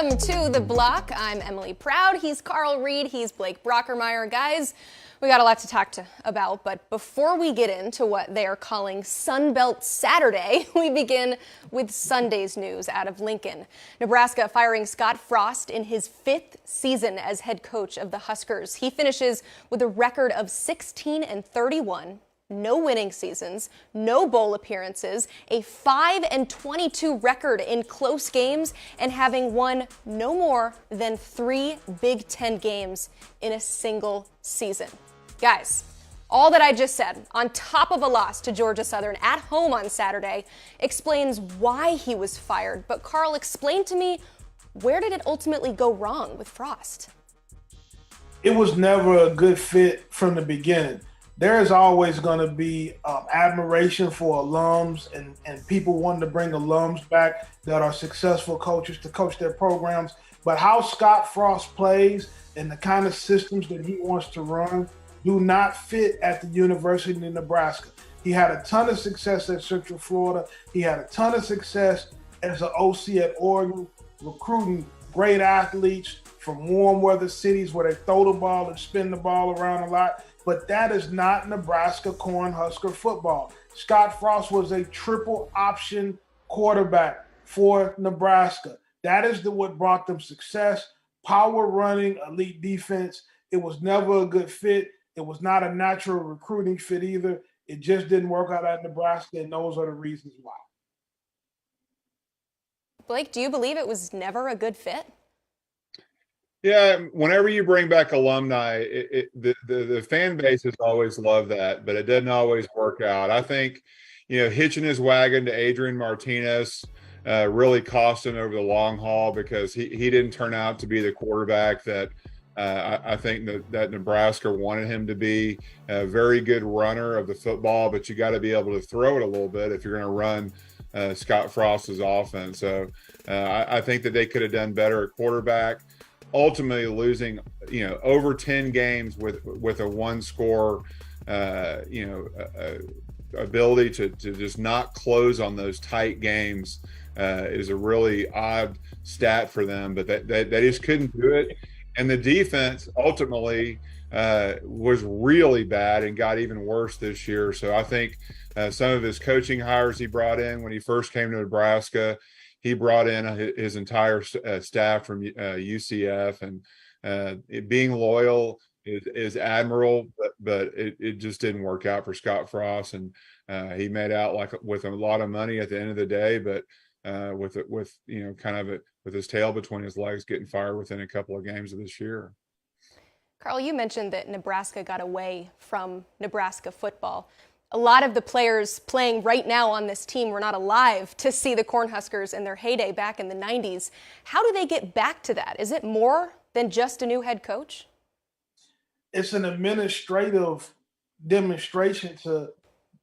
Welcome to The Block. I'm Emily Proud. He's Carl Reed. He's Blake Brockermeyer. Guys, we got a lot to talk about, but before we get into what they are calling Sunbelt Saturday, we begin with Sunday's news out of Lincoln. Nebraska firing Scott Frost in his 5th season as head coach of the Huskers. He finishes with a record of 16-31. No winning seasons, no bowl appearances, a 5-22 record in close games, and having won no more than 3 Big Ten games in a single season. Guys, all that I just said, on top of a loss to Georgia Southern at home on Saturday, explains why he was fired. But Carl, explain to me, where did it ultimately go wrong with Frost? It was never a good fit from the beginning. There is always going to be admiration for alums and people wanting to bring alums back that are successful coaches to coach their programs. But how Scott Frost plays and the kind of systems that he wants to run do not fit at the University of Nebraska. He had a ton of success at Central Florida. He had a ton of success as an OC at Oregon, recruiting great athletes from warm weather cities where they throw the ball and spin the ball around a lot. But that is not Nebraska Cornhusker football. Scott Frost was a triple option quarterback for Nebraska. That is what brought them success. Power running, elite defense. It was never a good fit. It was not a natural recruiting fit either. It just didn't work out at Nebraska, and those are the reasons why. Blake, do you believe it was never a good fit? Yeah, whenever you bring back alumni, the fan base has always loved that, but it doesn't always work out. I think, hitching his wagon to Adrian Martinez really cost him over the long haul because he didn't turn out to be the quarterback that I think that Nebraska wanted him to be. A very good runner of the football, but you got to be able to throw it a little bit if you're going to run Scott Frost's offense. So I think that they could have done better at quarterback. Ultimately losing, over 10 games with a one-score, ability to just not close on those tight games is a really odd stat for them. But they just couldn't do it, and the defense ultimately was really bad and got even worse this year. So I think some of his coaching hires he brought in when he first came to Nebraska. He brought in his entire staff from UCF, and being loyal is admirable, but it just didn't work out for Scott Frost, and he made out like with a lot of money at the end of the day, but with his tail between his legs, getting fired within a couple of games of this year. Carl, you mentioned that Nebraska got away from Nebraska football. A lot of the players playing right now on this team were not alive to see the Cornhuskers in their heyday back in the 90s. How do they get back to that? Is it more than just a new head coach? It's an administrative demonstration to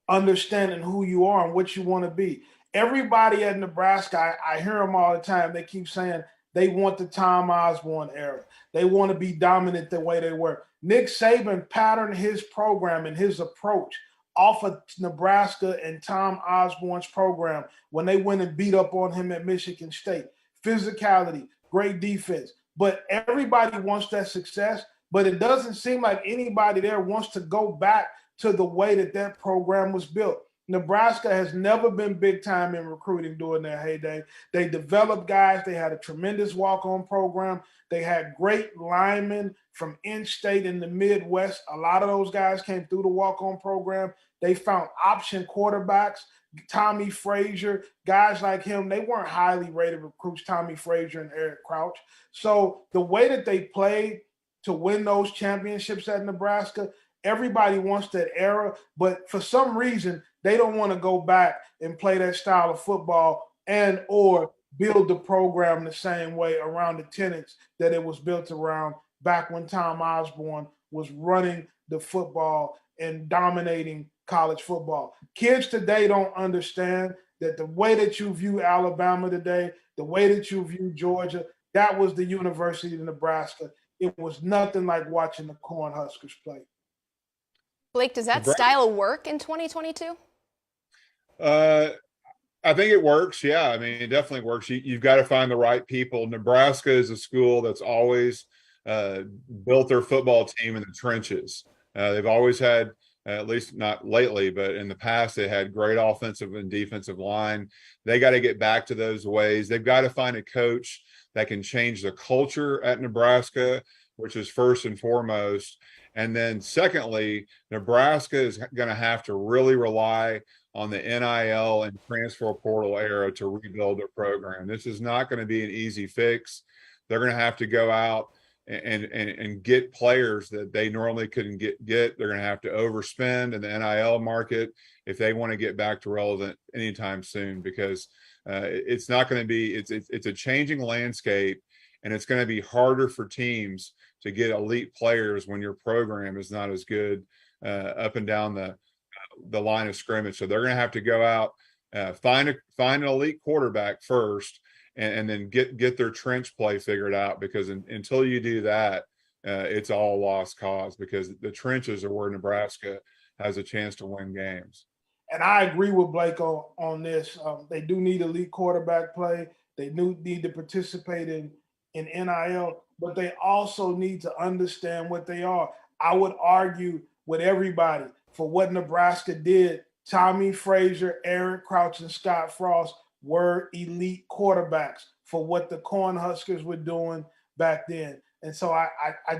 understanding who you are and what you want to be. Everybody at Nebraska, I hear them all the time. They keep saying they want the Tom Osborne era. They want to be dominant the way they were. Nick Saban patterned his program and his approach off of Nebraska and Tom Osborne's program when they went and beat up on him at Michigan State. Physicality, great defense. But everybody wants that success, but it doesn't seem like anybody there wants to go back to the way that program was built. Nebraska has never been big time in recruiting during their heyday. They developed guys. They had a tremendous walk-on program. They had great linemen from in-state in the Midwest. A lot of those guys came through the walk-on program. They found option quarterbacks, Tommy Frazier, guys like him. They weren't highly rated recruits, Tommy Frazier and Eric Crouch. So the way that they played to win those championships at Nebraska, everybody wants that era, but for some reason, they don't want to go back and play that style of football and or build the program the same way around the tenets that it was built around back when Tom Osborne was running the football and dominating college football. Kids today don't understand that the way that you view Alabama today, the way that you view Georgia, that was the University of Nebraska. It was nothing like watching the Cornhuskers play. Blake, does that style work in 2022? I I think it works. Yeah. I mean, it definitely works. You've got to find the right people. Nebraska is a school that's always built their football team in the trenches. They've always had, at least not lately, but in the past, they had great offensive and defensive line. They got to get back to those ways. They've got to find a coach that can change the culture at Nebraska, which is first and foremost. And then secondly, Nebraska is going to have to really rely on the NIL and transfer portal era to rebuild their program. This is not going to be an easy fix. They're going to have to go out and get players that they normally couldn't get. They're going to have to overspend in the NIL market if they want to get back to relevant anytime soon, because it's not going to be, it's a changing landscape, and it's going to be harder for teams to get elite players when your program is not as good up and down the line of scrimmage. So they're going to have to go out, find an elite quarterback first, and then get their trench play figured out, because until you do that, it's all lost cause, because the trenches are where Nebraska has a chance to win games. And I agree with Blake on this. They do need elite quarterback play. They do need to participate in NIL, but they also need to understand what they are. I would argue with everybody for what Nebraska did. Tommy Frazier, Eric Crouch, and Scott Frost were elite quarterbacks for what the Cornhuskers were doing back then. And so I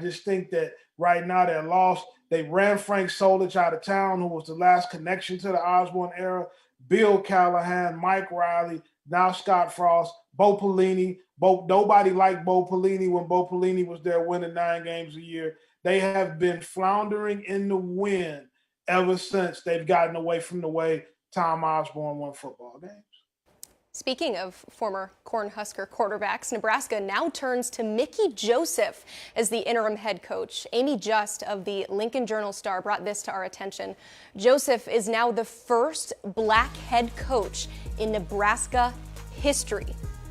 just think that right now they're lost. They ran Frank Solich out of town, who was the last connection to the Osborne era. Bill Callahan, Mike Riley, now Scott Frost, Bo Pelini. Nobody liked Bo Pelini when Bo Pelini was there winning 9 games a year. They have been floundering in the wind ever since they've gotten away from the way Tom Osborne won football games. Speaking of former Cornhusker quarterbacks, Nebraska now turns to Mickey Joseph as the interim head coach. Amy Just of the Lincoln Journal-Star brought this to our attention. Joseph is now the first black head coach in Nebraska history.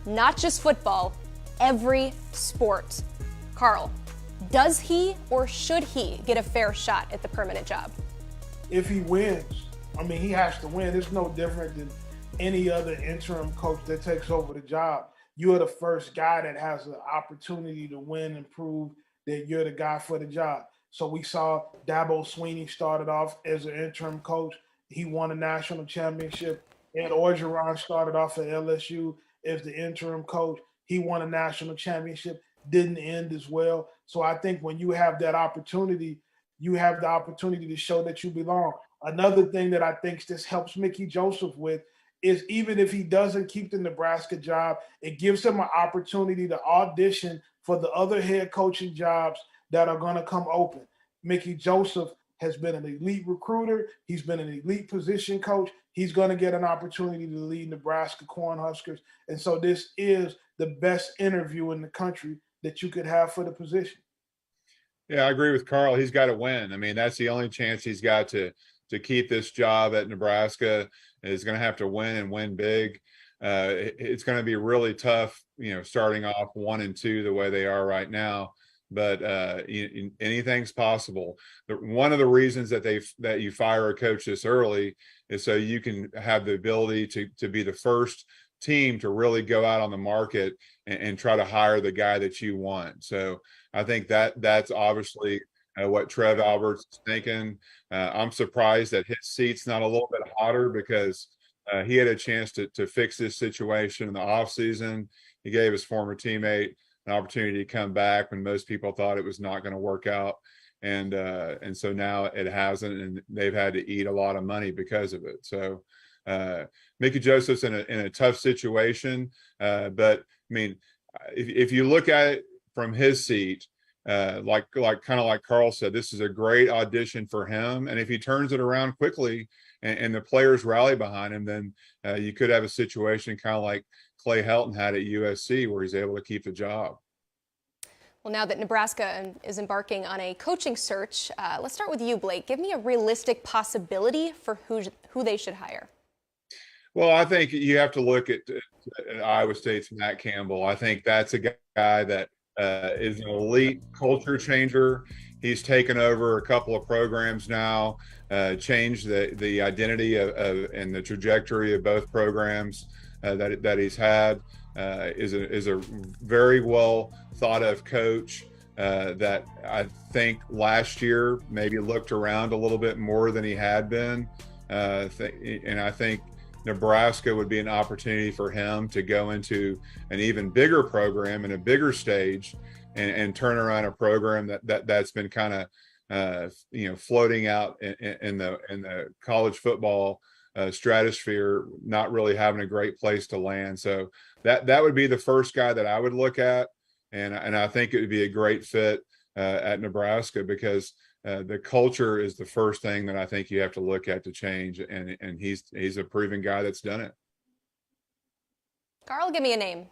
Not just football, every sport. Carl, does he or should he get a fair shot at the permanent job? If he wins, I mean, he has to win. It's no different than any other interim coach that takes over the job. You're the first guy that has the opportunity to win and prove that you're the guy for the job. So we saw Dabo Swinney started off as an interim coach. He won a national championship. Ed Orgeron started off at LSU as the interim coach. He won a national championship, didn't end as well. So I think when you have that opportunity, you have the opportunity to show that you belong. Another thing that I think this helps Mickey Joseph with is, even if he doesn't keep the Nebraska job, it gives him an opportunity to audition for the other head coaching jobs that are going to come open. Mickey Joseph has been an elite recruiter. He's been an elite position coach. He's going to get an opportunity to lead Nebraska Cornhuskers. And so this is the best interview in the country that you could have for the position. Yeah, I agree with Carl. He's got to win. I mean, that's the only chance he's got to keep this job at Nebraska. Is going to have to win and win big. It's going to be really tough, starting off 1-2 the way they are right now. But anything's possible. One of the reasons that you fire a coach this early is so you can have the ability to be the first team to really go out on the market and try to hire the guy that you want. So I think that's obviously what Trev Alberts is thinking. I'm surprised that his seat's not a little bit hotter, because he had a chance to fix this situation in the offseason. He gave his former teammate an opportunity to come back when most people thought it was not going to work out. And so now it hasn't, and they've had to eat a lot of money because of it. So Mickey Joseph's in a tough situation. But I mean, if you look at it from his seat, like Carl said, this is a great audition for him. And if he turns it around quickly and the players rally behind him, then you could have a situation kind of like Clay Helton had at USC, where he's able to keep the job. Well, now that Nebraska is embarking on a coaching search, let's start with you, Blake. Give me a realistic possibility for who they should hire. Well, I think you have to look at Iowa State's Matt Campbell. I think that's a guy that is an elite culture changer. He's taken over a couple of programs now, changed the identity and the trajectory of both programs that he's had. Is a very well thought of coach that I think last year maybe looked around a little bit more than he had been. And I think Nebraska would be an opportunity for him to go into an even bigger program and a bigger stage and turn around a program that's been kind of floating out in the college football stratosphere, not really having a great place to land. So that would be the first guy that I would look at, and I think it would be a great fit at Nebraska, because the culture is the first thing that I think you have to look at to change, and he's a proven guy that's done it. Carl, give me a name.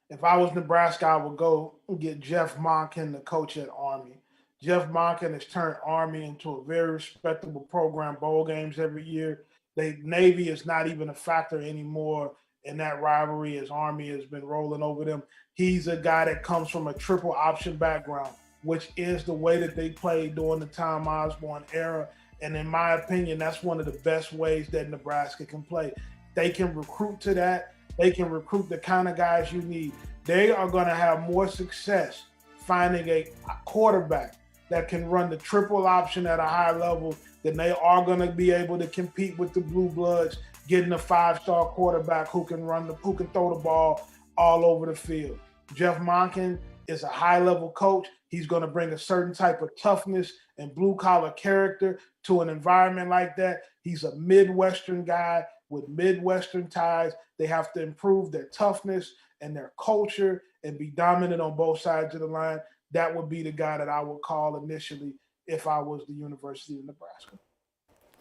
If I was Nebraska, I would go and get Jeff Monken, the coach at Army. Jeff Monken has turned Army into a very respectable program, bowl games every year. Navy is not even a factor anymore in that rivalry, as Army has been rolling over them. He's a guy that comes from a triple option background, which is the way that they played during the Tom Osborne era. And in my opinion, that's one of the best ways that Nebraska can play. They can recruit to that. They can recruit the kind of guys you need. They are going to have more success finding a quarterback that can run the triple option at a high level than they are going to be able to compete with the Blue Bloods, getting a five-star quarterback who can throw the ball all over the field. Jeff Monken is a high-level coach. He's going to bring a certain type of toughness and blue-collar character to an environment like that. He's a Midwestern guy with Midwestern ties. They have to improve their toughness and their culture and be dominant on both sides of the line. That would be the guy that I would call initially if I was the University of Nebraska.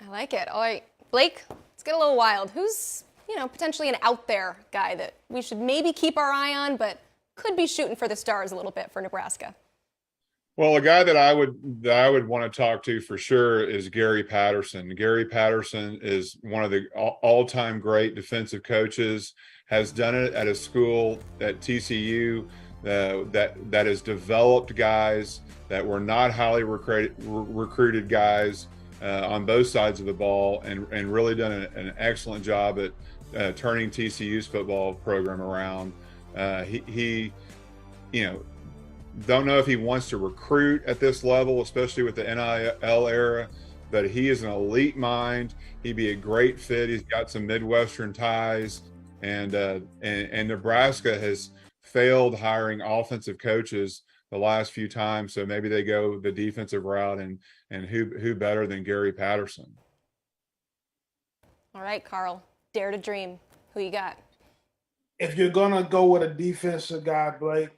I like it. All right, Blake, let's get a little wild. Who's, potentially an out there guy that we should maybe keep our eye on, but could be shooting for the stars a little bit for Nebraska? Well, a guy that I would want to talk to for sure is Gary Patterson. Gary Patterson is one of the all-time great defensive coaches, has done it at a school at TCU that has developed guys that were not highly recruited guys on both sides of the ball, and really done an excellent job at turning TCU's football program around. He don't know if he wants to recruit at this level, especially with the NIL era, but he is an elite mind. He'd be a great fit. He's got some Midwestern ties, and Nebraska has failed hiring offensive coaches the last few times, so maybe they go the defensive route, and who better than Gary Patterson? All right, Carl, dare to dream. Who you got? If you're going to go with a defensive guy, Blake,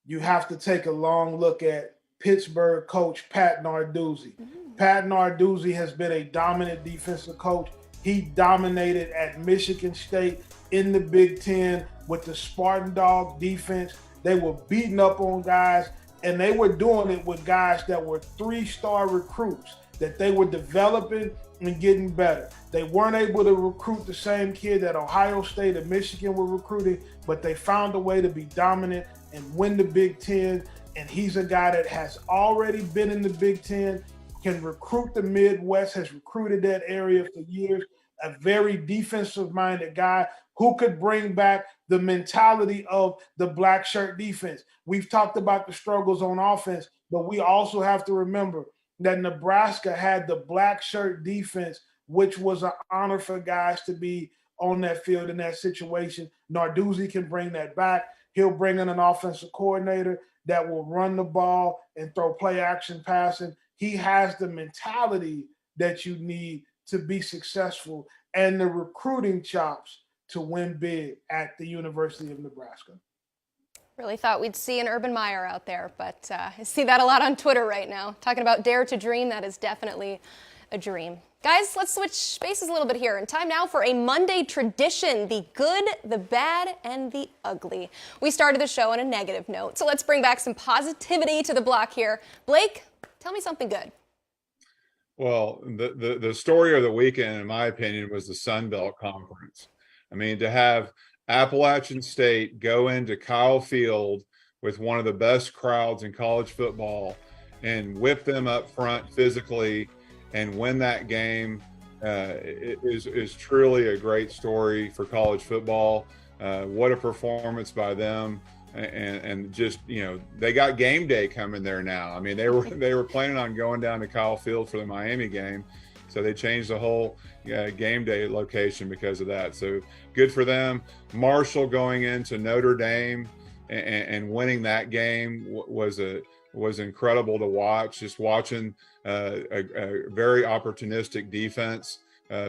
you have to take a long look at Pittsburgh coach Pat Narduzzi. Pat Narduzzi has been a dominant defensive coach. He dominated at Michigan State in the Big Ten with the Spartan Dog defense. They were beating up on guys, and they were doing it with guys that were three-star recruits that they were developing and getting better. They weren't able to recruit the same kid that Ohio State and Michigan were recruiting, but they found a way to be dominant and win the Big Ten. And he's a guy that has already been in the Big Ten, can recruit the Midwest, has recruited that area for years, a very defensive-minded guy who could bring back the mentality of the black shirt defense. We've talked about the struggles on offense, but we also have to remember that Nebraska had the black shirt defense, which was an honor for guys to be on that field in that situation. Narduzzi can bring that back. He'll bring in an offensive coordinator that will run the ball and throw play action passing. He has the mentality that you need to be successful and the recruiting chops to win big at the University of Nebraska. Really thought we'd see an Urban Meyer out there, but I see that a lot on Twitter right now. Talking about dare to dream, that is definitely a dream. Guys, let's switch spaces a little bit here. And time now for a Monday tradition, the good, the bad, and the ugly. We started the show on a negative note, so let's bring back some positivity to the block here. Blake, tell me something good. Well, the story of the weekend, in my opinion, was the Sun Belt Conference. I mean, to have Appalachian State go into Kyle Field with one of the best crowds in college football and whip them up front physically and win that game is truly a great story for college football. What a performance by them. And just, you know, they got game day coming there now. I mean, they were planning on going down to Kyle Field for the Miami game, so they changed the whole game day location because of that. So good for them. Marshall going into Notre Dame and winning that game was incredible to watch. Just watching a very opportunistic defense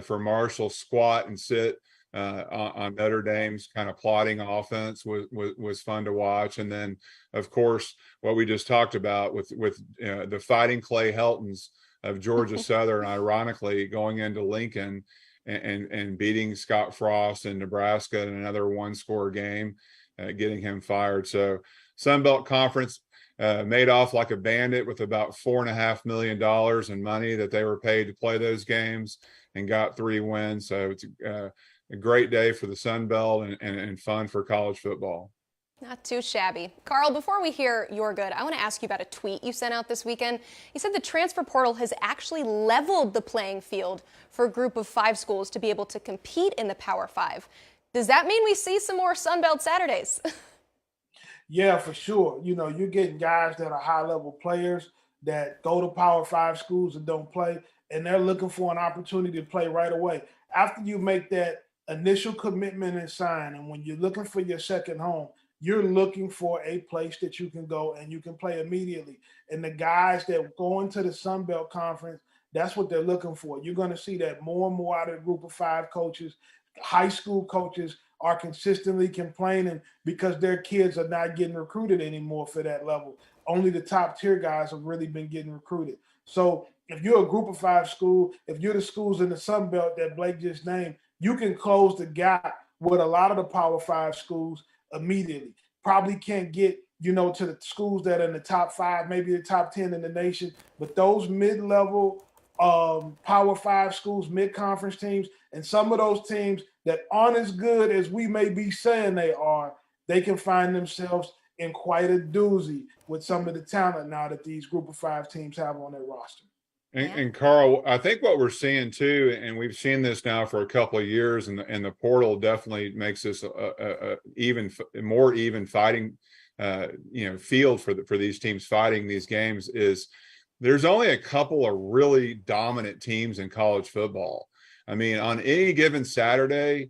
for Marshall squat and sit on Notre Dame's kind of plotting offense was fun to watch. And then, of course, what we just talked about with the Fighting Clay Heltons of Georgia Southern, ironically going into Lincoln and beating Scott Frost in Nebraska in another one-score game, getting him fired. So Sun Belt Conference made off like a bandit with about $4.5 million in money that they were paid to play those games, and got 3 wins. So it's a great day for the Sun Belt and fun for college football. Not too shabby. Carl, before we hear your good, I want to ask you about a tweet you sent out this weekend. You said the transfer portal has actually leveled the playing field for a group of 5 schools to be able to compete in the Power 5. Does that mean we see some more Sun Belt Saturdays? Yeah, for sure. You know, you're getting guys that are high-level players that go to Power 5 schools and don't play, and they're looking for an opportunity to play right away. After you make that initial commitment and sign, and when you're looking for your second home, you're looking for a place that you can go and you can play immediately. And the guys that go into the Sun Belt Conference, that's what they're looking for. You're going to see that more and more out of the group of 5 coaches. High school coaches are consistently complaining because their kids are not getting recruited anymore for that level. Only the top tier guys have really been getting recruited. So if you're a group of 5 school, if you're the schools in the Sun Belt that Blake just named, you can close the gap with a lot of the Power 5 schools immediately. Probably can't get, you know, to the schools that are in the top 5, maybe the top 10 in the nation, but those mid-level Power 5 schools, mid-conference teams, and some of those teams that aren't as good as we may be saying they are, they can find themselves in quite a doozy with some of the talent now that these group of 5 teams have on their roster. And Carl, I think what we're seeing too, and we've seen this now for a couple of years, and the portal definitely makes this a more even fighting, field for these teams fighting these games. Is there's only a couple of really dominant teams in college football. I mean, on any given Saturday,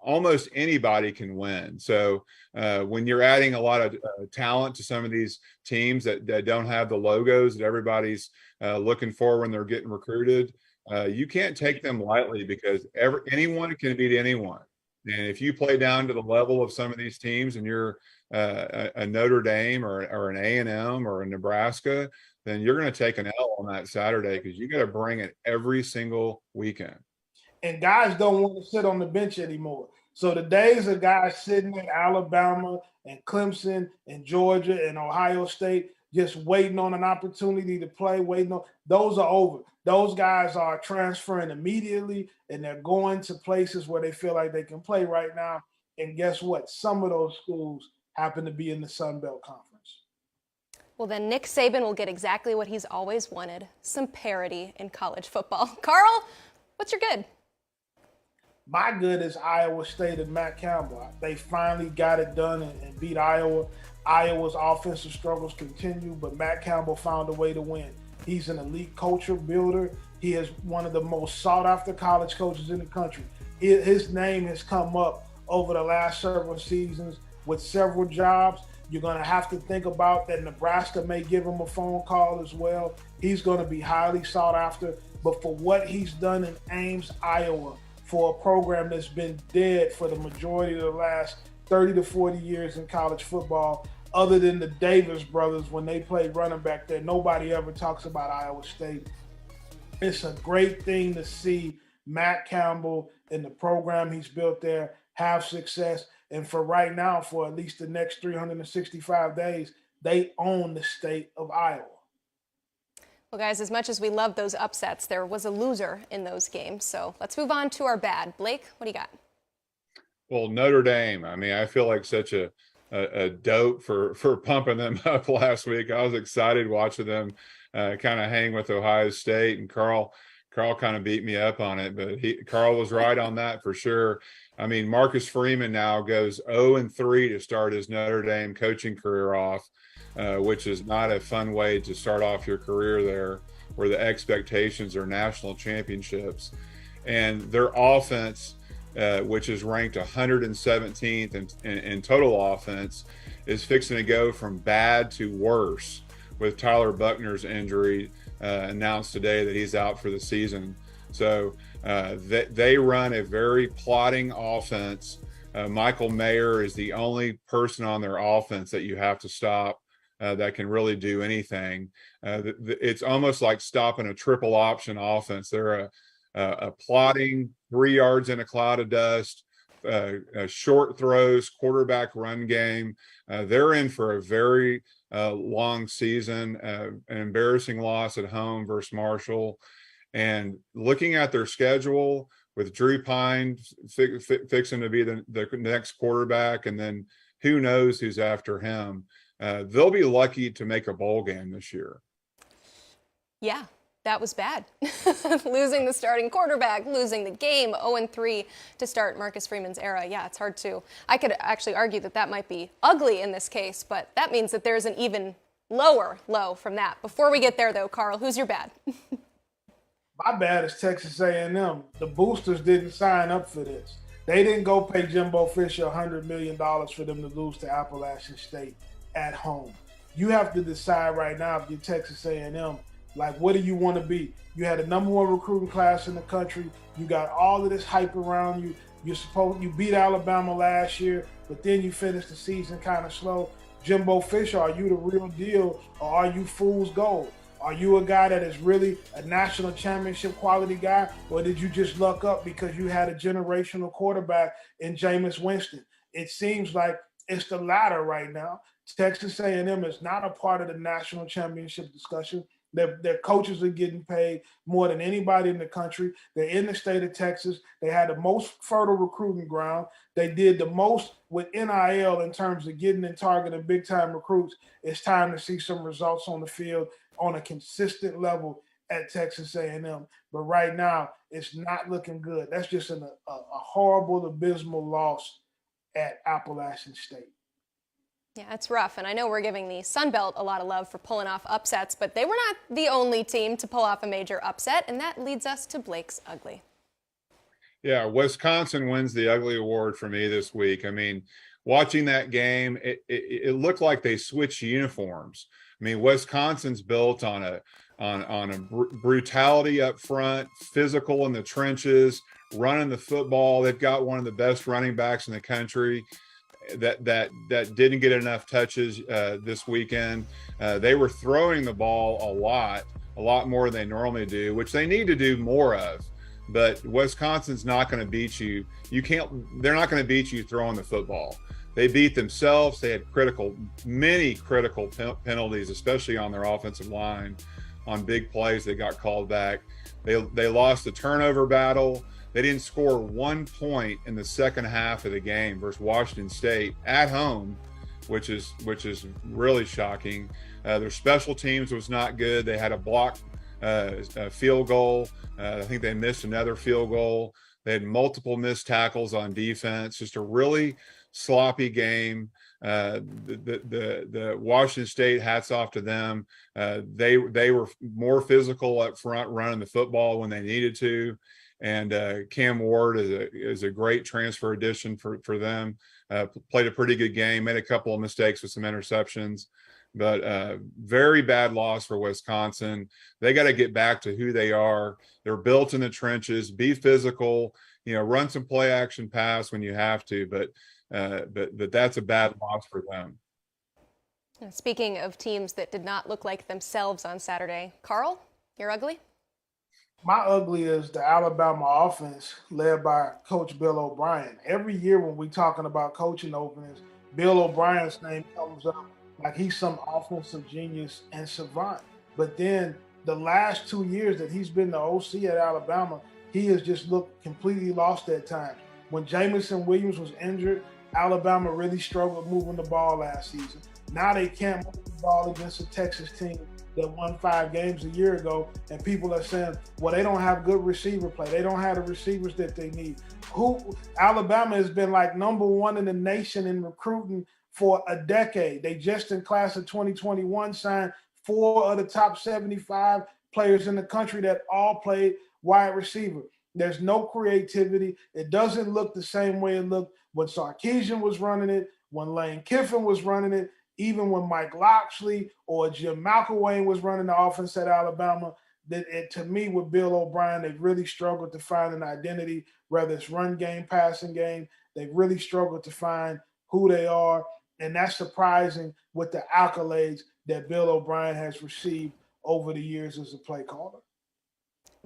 almost anybody can win. So when you're adding a lot of talent to some of these teams that don't have the logos that everybody's looking for when they're getting recruited, you can't take them lightly, because anyone can beat anyone. And if you play down to the level of some of these teams and you're a Notre Dame or an A&M or a Nebraska, then you're going to take an L on that Saturday, because you got to bring it every single weekend. And guys don't want to sit on the bench anymore. So the days of guys sitting in Alabama and Clemson and Georgia and Ohio State just waiting on an opportunity to play, those are over. Those guys are transferring immediately, and they're going to places where they feel like they can play right now. And guess what? Some of those schools happen to be in the Sun Belt Conference. Well, then Nick Saban will get exactly what he's always wanted, some parity in college football. Carl, what's your good? My good is Iowa State and Matt Campbell. They finally got it done and beat Iowa. Iowa's offensive struggles continue, but Matt Campbell found a way to win. He's an elite culture builder. He is one of the most sought-after college coaches in the country. His name has come up over the last several seasons with several jobs. You're going to have to think about that Nebraska may give him a phone call as well. He's going to be highly sought after. But for what he's done in Ames, Iowa, for a program that's been dead for the majority of the last 30 to 40 years in college football, other than the Davis brothers when they played running back there, nobody ever talks about Iowa State. It's a great thing to see Matt Campbell and the program he's built there have success. And for right now, for at least the next 365 days, they own the state of Iowa. Well, guys, as much as we love those upsets, there was a loser in those games. So let's move on to our bad. Blake, what do you got? Well, Notre Dame. I mean, I feel like such a a dope for pumping them up last week. I was excited watching them kind of hang with Ohio State, and Carl kind of beat me up on it, but Carl was right on that for sure. I mean, Marcus Freeman now goes 0-3 to start his Notre Dame coaching career off, which is not a fun way to start off your career there, where the expectations are national championships. And their offense, which is ranked 117th in total offense, is fixing to go from bad to worse with Tyler Buckner's injury announced today that he's out for the season. So they run a very plotting offense. Michael Mayer is the only person on their offense that you have to stop that can really do anything. It's almost like stopping a triple option offense. They're a plotting 3 yards in a cloud of dust, short throws, quarterback run game. They're in for a very long season, an embarrassing loss at home versus Marshall. And looking at their schedule with Drew Pine fixing to be the next quarterback, and then who knows who's after him, they'll be lucky to make a bowl game this year. Yeah, that was bad. Losing the starting quarterback, losing the game, 0-3 to start Marcus Freeman's era. Yeah, it's hard to. I could actually argue that might be ugly in this case, but that means that there's an even lower low from that. Before we get there, though, Carl, who's your bad? My bad is Texas A&M. The boosters didn't sign up for this. They didn't go pay Jimbo Fisher $100 million for them to lose to Appalachian State at home. You have to decide right now, if you're Texas A&M, like, what do you want to be? You had the #1 recruiting class in the country. You got all of this hype around you. You beat Alabama last year, but then you finished the season kind of slow. Jimbo Fisher, are you the real deal, or are you fool's gold? Are you a guy that is really a national championship quality guy, or did you just luck up because you had a generational quarterback in Jameis Winston? It seems like it's the latter right now. Texas A&M is not a part of the national championship discussion. Their coaches are getting paid more than anybody in the country. They're in the state of Texas. They had the most fertile recruiting ground. They did the most with NIL in terms of getting and targeting big-time recruits. It's time to see some results on the field on a consistent level at Texas A&M. But right now, it's not looking good. That's just a horrible, abysmal loss at Appalachian State. Yeah, it's rough, and I know we're giving the Sun Belt a lot of love for pulling off upsets, but they were not the only team to pull off a major upset, and that leads us to Blake's Ugly. Yeah, Wisconsin wins the Ugly Award for me this week. I mean, watching that game, it looked like they switched uniforms. I mean, Wisconsin's built on a brutality up front, physical in the trenches, running the football. They've got one of the best running backs in the country. That didn't get enough touches this weekend. They were throwing the ball a lot more than they normally do, which they need to do more of. But Wisconsin's not going to beat you. They're not going to beat you throwing the football. They beat themselves. They had many critical penalties, especially on their offensive line, on big plays that got called back. They lost the turnover battle. They didn't score 1 point in the second half of the game versus Washington State at home, which is really shocking. Their special teams was not good. They had a block a field goal. I think they missed another field goal. They had multiple missed tackles on defense. Just a really sloppy game. The Washington State, hats off to them. They were more physical up front, running the football when they needed to. And Cam Ward is a great transfer addition for them. Played a pretty good game, made a couple of mistakes with some interceptions, but very bad loss for Wisconsin. They got to get back to who they are. They're built in the trenches, be physical, run some play action pass when you have to, but that's a bad loss for them. Speaking of teams that did not look like themselves on Saturday, Carl, you're ugly? My ugly is the Alabama offense led by Coach Bill O'Brien. Every year when we're talking about coaching openings, Bill O'Brien's name comes up like he's some offensive genius and savant. But then the last 2 years that he's been the OC at Alabama, he has just looked completely lost at times. When Jamison Williams was injured, Alabama really struggled moving the ball last season. Now they can't move the ball against a Texas team that won 5 games a year ago, and people are saying, well, they don't have good receiver play. They don't have the receivers that they need. Alabama has been like #1 in the nation in recruiting for a decade. They just in class of 2021 signed 4 of the top 75 players in the country that all played wide receiver. There's no creativity. It doesn't look the same way it looked when Sarkisian was running it, when Lane Kiffin was running it, even when Mike Locksley or Jim McElwain was running the offense at Alabama. To me, with Bill O'Brien, they've really struggled to find an identity, whether it's run game, passing game. They've really struggled to find who they are, and that's surprising with the accolades that Bill O'Brien has received over the years as a play caller.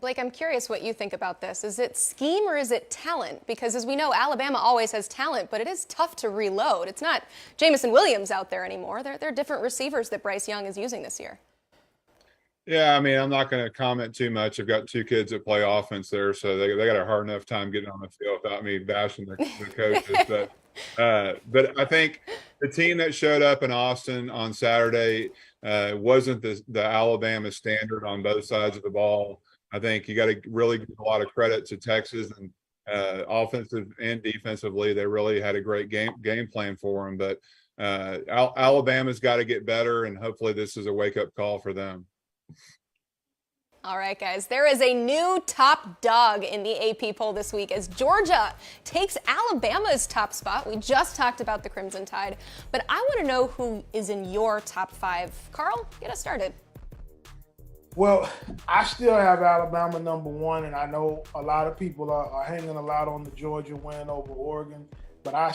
Blake, I'm curious what you think about this. Is it scheme or is it talent? Because as we know, Alabama always has talent, but it is tough to reload. It's not Jamison Williams out there anymore. They're different receivers that Bryce Young is using this year. Yeah, I mean, I'm not going to comment too much. I've got 2 kids that play offense there, so they got a hard enough time getting on the field without me bashing the coaches. But I think the team that showed up in Austin on Saturday wasn't the Alabama standard on both sides of the ball. I think you got to really give a lot of credit to Texas, and offensive and defensively, they really had a great game plan for them. But Alabama's got to get better, and hopefully this is a wake-up call for them. All right, guys, there is a new top dog in the AP poll this week as Georgia takes Alabama's top spot. We just talked about the Crimson Tide, but I want to know who is in your top 5. Carl, get us started. Well, I still have Alabama #1, and I know a lot of people are hanging a lot on the Georgia win over Oregon, but I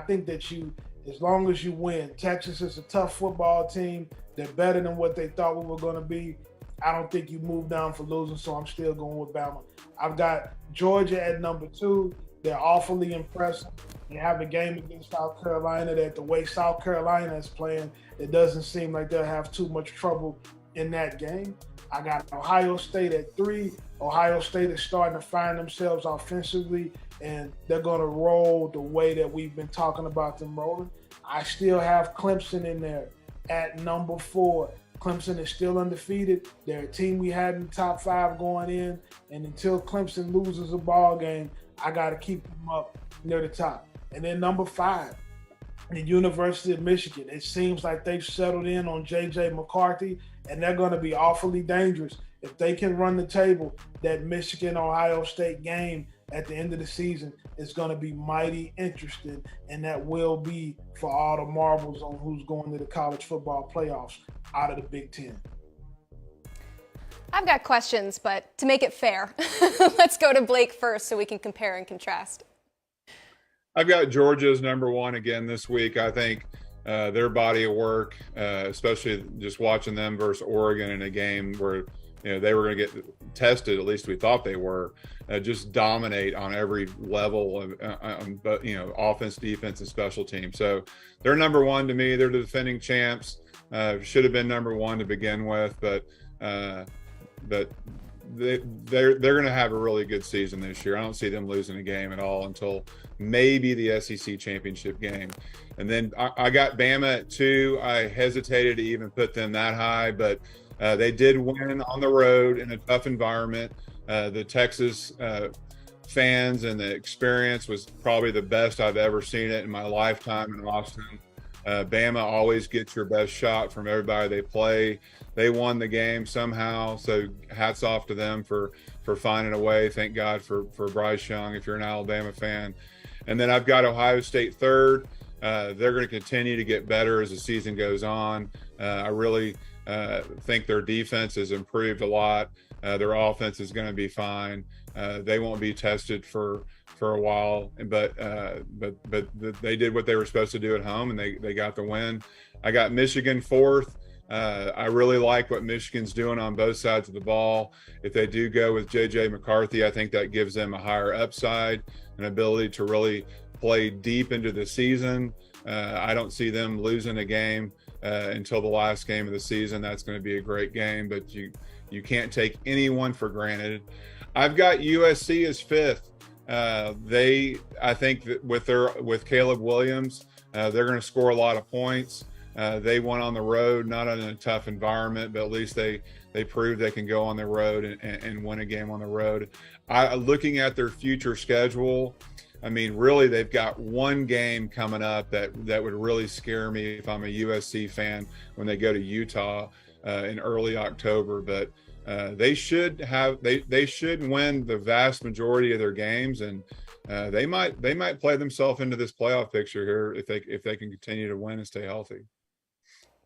think that as long as you win, Texas is a tough football team. They're better than what they thought we were going to be. I don't think you move down for losing, so I'm still going with Bama. I've got Georgia at #2. They're awfully impressive. They have a game against South Carolina that the way South Carolina is playing, it doesn't seem like they'll have too much trouble in that game. I got Ohio State at 3. Ohio State is starting to find themselves offensively, and they're going to roll the way that we've been talking about them rolling. I still have Clemson in there at #4. Clemson is still undefeated. They're a team we had in the top 5 going in, and until Clemson loses a ball game, I got to keep them up near the top. And then #5, the University of Michigan. It seems like they've settled in on J.J. McCarthy, and they're going to be awfully dangerous. If they can run the table, that Michigan-Ohio State game at the end of the season is going to be mighty interesting, and that will be for all the marbles on who's going to the college football playoffs out of the Big Ten. I've got questions, but to make it fair, let's go to Blake first so we can compare and contrast. I've got Georgia's #1 again this week. I think their body of work, especially just watching them versus Oregon in a game where they were going to get tested, at least we thought they were, just dominate on every level of offense, defense, and special teams. So they're #1 to me. They're the defending champs. Should have been #1 to begin with, but they're going to have a really good season this year. I don't see them losing a game at all until maybe the SEC championship game. And then I got Bama at 2. I hesitated to even put them that high, but they did win on the road in a tough environment. The Texas fans and the experience was probably the best I've ever seen it in my lifetime in Austin. Bama always gets your best shot from everybody they play. They won the game somehow, so hats off to them for finding a way. Thank God for Bryce Young if you're an Alabama fan. And then I've got Ohio State 3rd. They're going to continue to get better as the season goes on. I really think their defense has improved a lot. Their offense is going to be fine. They won't be tested for a while, but they did what they were supposed to do at home, and they got the win. I got Michigan 4th. I really like what Michigan's doing on both sides of the ball. If they do go with J.J. McCarthy, I think that gives them a higher upside, an ability to really play deep into the season. I don't see them losing a game until the last game of the season. That's going to be a great game, but you can't take anyone for granted. I've got USC as 5th. I think that with Caleb Williams, they're going to score a lot of points. They went on the road, not in a tough environment, but at least they proved they can go on the road and win a game on the road. Looking at their future schedule, I mean, really, they've got one game coming up that would really scare me if I'm a USC fan when they go to Utah in early October. But they should win the vast majority of their games, and they might play themselves into this playoff picture here if they can continue to win and stay healthy.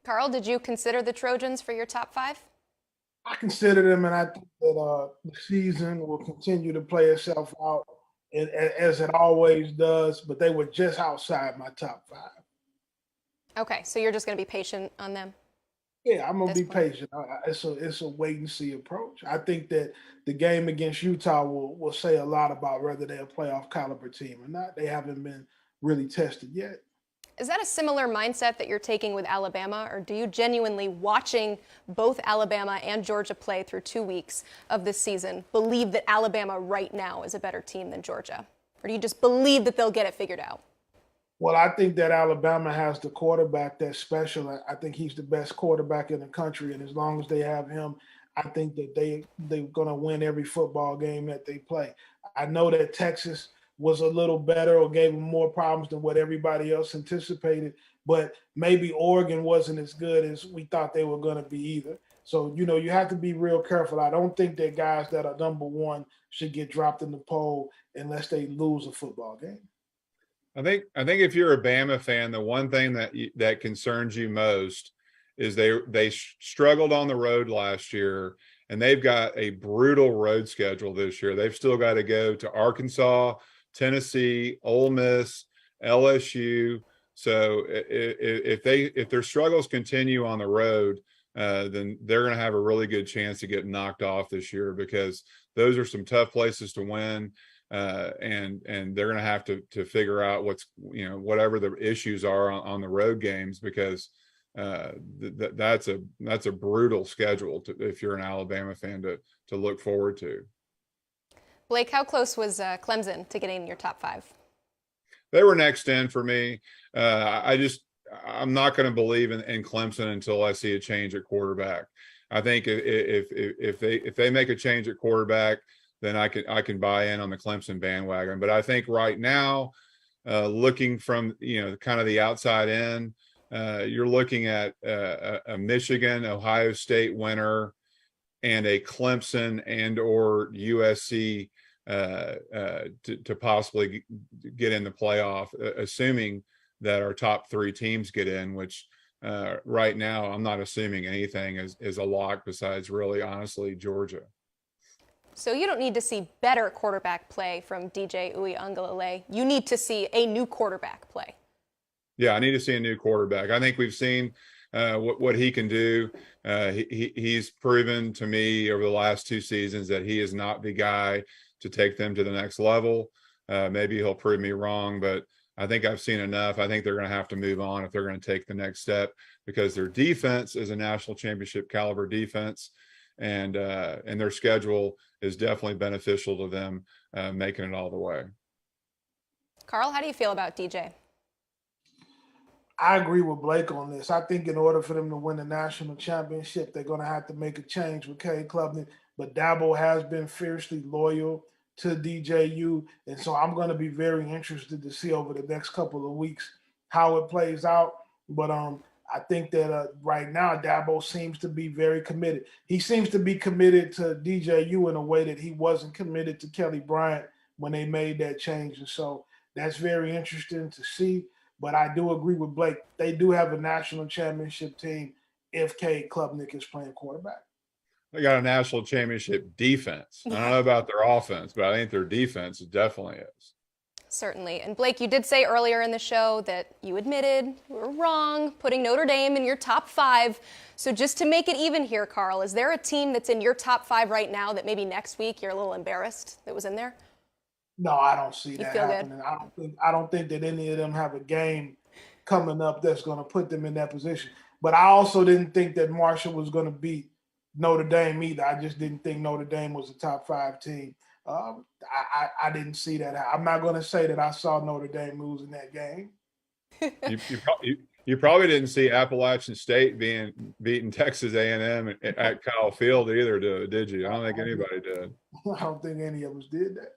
Carl, did you consider the Trojans for your top 5? I consider them, and I think that the season will continue to play itself out as it always does, but they were just outside my top 5. Okay, so you're just going to be patient on them? Yeah, I'm going to be patient. It's a wait-and-see approach. I think that the game against Utah will say a lot about whether they're a playoff caliber team or not. They haven't been really tested yet. Is that a similar mindset that you're taking with Alabama, or do you genuinely, watching both Alabama and Georgia play through 2 weeks of this season, believe that Alabama right now is a better team than Georgia? Or do you just believe that they'll get it figured out? Well, I think that Alabama has the quarterback that's special. I think he's the best quarterback in the country, and as long as they have him, I think that they're going to win every football game that they play. I know that Texas was a little better or gave them more problems than what everybody else anticipated, but maybe Oregon wasn't as good as we thought they were going to be either. So, you have to be real careful. I don't think that guys that are number one should get dropped in the poll unless they lose a football game. I think if you're a Bama fan, the one thing that concerns you most is they struggled on the road last year, and they've got a brutal road schedule this year. They've still got to go to Arkansas, Tennessee, Ole Miss, LSU. So if their struggles continue on the road, then they're going to have a really good chance to get knocked off this year, because those are some tough places to win. And they're going to have to figure out whatever the issues are on the road games, because that's a brutal schedule if you're an Alabama fan to look forward to. Blake, how close was Clemson to getting your top 5? They were next in for me. I'm not going to believe in Clemson until I see a change at quarterback. I think if they make a change at quarterback, then I can buy in on the Clemson bandwagon. But I think right now, looking from kind of the outside in, you're looking at a Michigan, Ohio State winner, and a Clemson and or USC to possibly get in the playoff, assuming that our top 3 teams get in, which right now I'm not assuming anything is a lock besides really, honestly, Georgia. So you don't need to see better quarterback play from DJ Uiagalelei. You need to see a new quarterback play. Yeah, I need to see a new quarterback. I think we've seen what he can do. He's proven to me over the last 2 seasons that he is not the guy to take them to the next level. Maybe he'll prove me wrong, but I think I've seen enough. I think they're going to have to move on if they're going to take the next step, because their defense is a national championship caliber defense, and their schedule is definitely beneficial to them making it all the way. Carl, how do you feel about DJ? I agree with Blake on this. I think in order for them to win the national championship, they're going to have to make a change with Cade Klubnik. But Dabo has been fiercely loyal to DJU, and so I'm going to be very interested to see over the next couple of weeks how it plays out. But I think that right now Dabo seems to be very committed. He seems to be committed to DJU in a way that he wasn't committed to Kelly Bryant when they made that change, and so that's very interesting to see. But I do agree with Blake. They do have a national championship team if Cade Klubnik is playing quarterback. They got a national championship defense. I don't know about their offense, but I think their defense definitely is. Certainly. And Blake, you did say earlier in the show that you admitted you were wrong putting Notre Dame in your top 5. So just to make it even here, Carl, is there a team that's in your top 5 right now that maybe next week you're a little embarrassed that was in there? No, I don't see that happening. Good? I don't think that any of them have a game coming up that's going to put them in that position. But I also didn't think that Marshall was going to beat Notre Dame either. I just didn't think Notre Dame was a top 5 team. I didn't see that. I'm not going to say that I saw Notre Dame losing that game. You probably didn't see Appalachian State beating Texas A&M at Kyle Field either, did you? I don't think anybody did. I don't think any of us did that.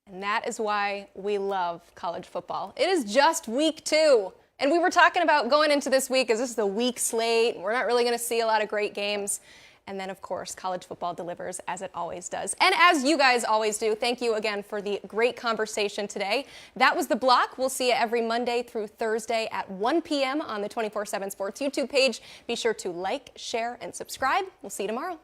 And that is why we love college football. It is just week 2. And we were talking about going into this week as this is the week slate. We're not really going to see a lot of great games. And then, of course, college football delivers as it always does. And as you guys always do, thank you again for the great conversation today. That was The Block. We'll see you every Monday through Thursday at 1 p.m. on the 24/7 Sports YouTube page. Be sure to like, share, and subscribe. We'll see you tomorrow.